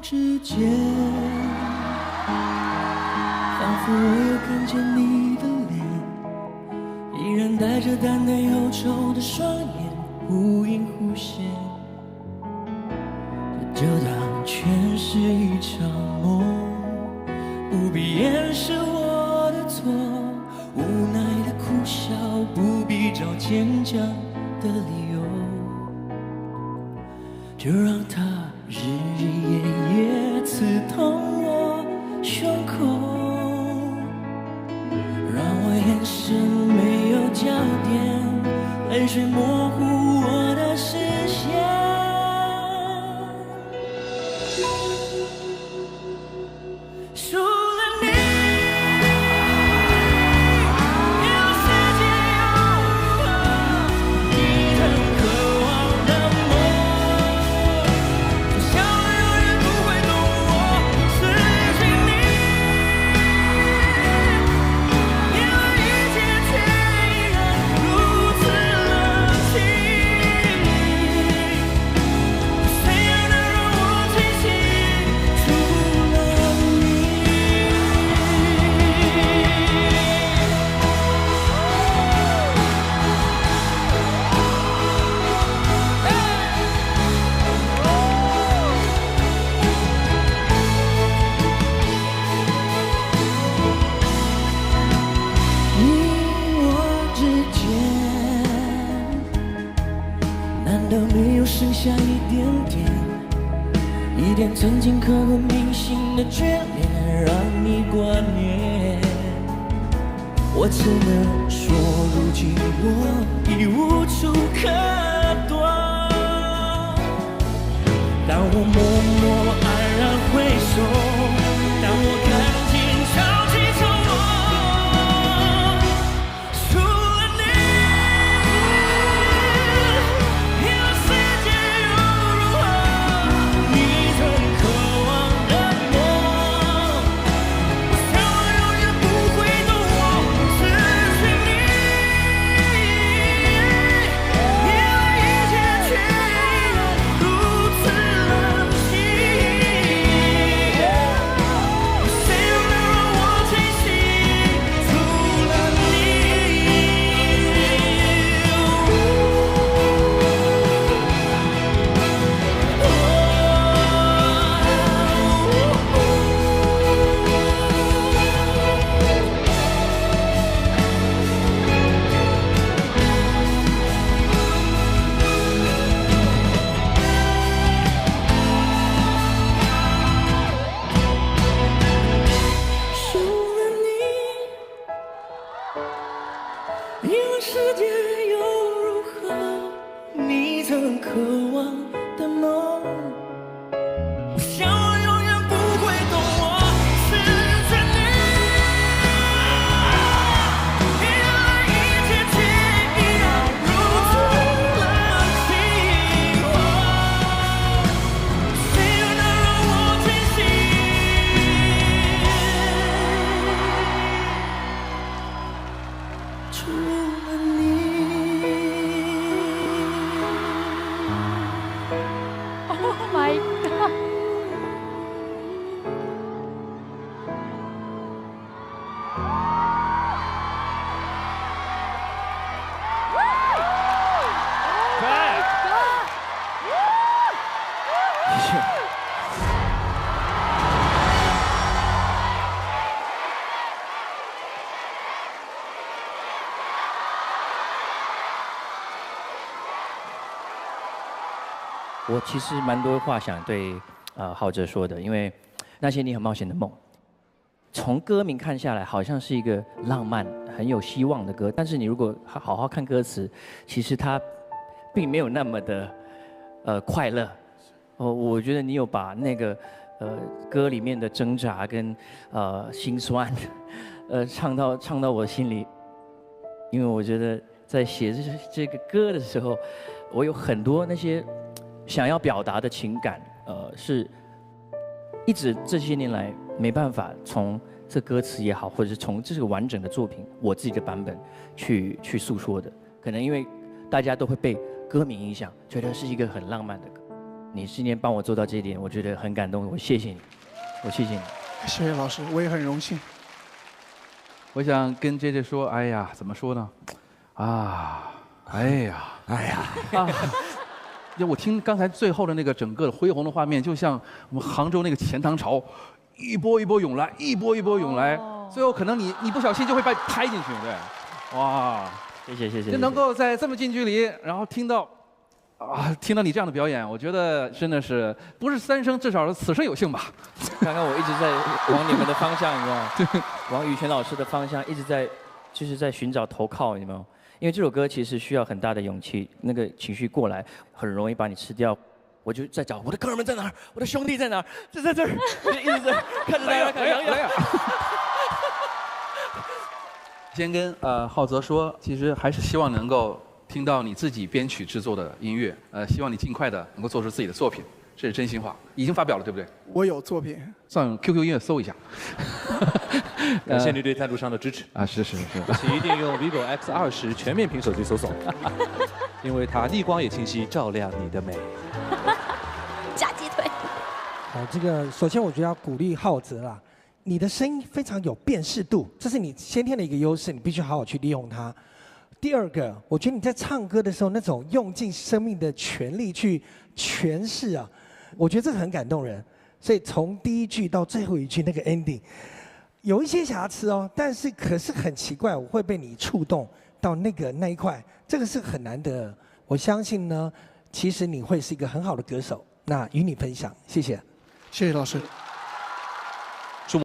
之间，仿佛我又看见你的脸，依然带着淡淡忧愁的双眼，忽隐忽现。就当全是一场梦，不必掩饰我的错，无奈的苦笑，不必找坚强的理由，就让它日日夜夜刺痛我胸口，让我眼神没有焦点，泪水模糊我的视线。除了你，别的世界又如何？你很渴望的梦，我想永远不会懂我失去你，因为一切却依然如此冷清。谁又能让我清醒？除了你。你我之间，难道没有剩下一点点，一点曾经刻骨铭心的眷恋，让你挂念？我只能说，如今我已无处可躲。当我默默黯然回首，当我看尽潮起潮落，除了你，别的世界又如何？你曾渴望的梦，我想我永远不会懂我失去你，因为一切却依然如此冷清。谁又能让我清醒？除了你。除了你，因为世界又如何？你曾渴望的梦，我想我永远不会懂我失去你，因为一切却依然如此冷清。谁又能让我清醒？除了你。Oh my god！ 我其实蛮多话想对浩哲说的，因为那些你很冒险的梦，从歌名看下来，好像是一个浪漫、很有希望的歌，但是你如果好好看歌词，其实它并没有那么的快乐。我觉得你有把那个歌里面的挣扎跟心酸，唱到我心里，因为我觉得在写这个歌的时候，我有很多那些想要表达的情感，是一直这些年来没办法从这歌词也好，或者是从这个完整的作品我自己的版本去诉说的。可能因为大家都会被歌名影响，觉得是一个很浪漫的歌。你今天帮我做到这一点，我觉得很感动，我谢谢你，我谢谢你。谢谢老师，我也很荣幸。我想跟 JJ 说，哎呀，怎么说呢？啊，哎呀，啊！就我听刚才最后的那个整个恢宏的画面，就像我们杭州那个钱塘潮，一波一波涌来，一波一波涌来，最后可能你不小心就会被拍进去，对，哇！谢谢。就能够在这么近距离，然后听到你这样的表演，我觉得真的是不是三生，至少是此生有幸吧。刚刚我一直在往你们的方向，你知道吗？对，往羽泉老师的方向，一直在就是在寻找投靠，你知道吗？因为这首歌其实需要很大的勇气，那个情绪过来，很容易把你吃掉。我就在找我的哥们在哪儿，我的兄弟在哪儿，就在这儿，就一直在看着大家，看洋洋。先跟浩泽说，其实还是希望能够听到你自己编曲制作的音乐，希望你尽快的能够做出自己的作品，这是真心话。已经发表了，对不对？我有作品，上 QQ 音乐搜一下。感谢您对赞助商的支持啊！是，请一定用 vivo X20全面屏手机搜索，因为它逆光也清晰，照亮你的美。炸鸡腿。好，这个首先我觉得要鼓励浩泽啦，你的声音非常有辨识度，这是你先天的一个优势，你必须好好去利用它。第二个，我觉得你在唱歌的时候那种用尽生命的全力去诠释啊，我觉得这个很感动人。所以从第一句到最后一句那个 ending， 有一些瑕疵哦，但是可是很奇怪，我会被你触动到那一块，这个是很难得。我相信呢，其实你会是一个很好的歌手。那与你分享，谢谢。谢谢老师。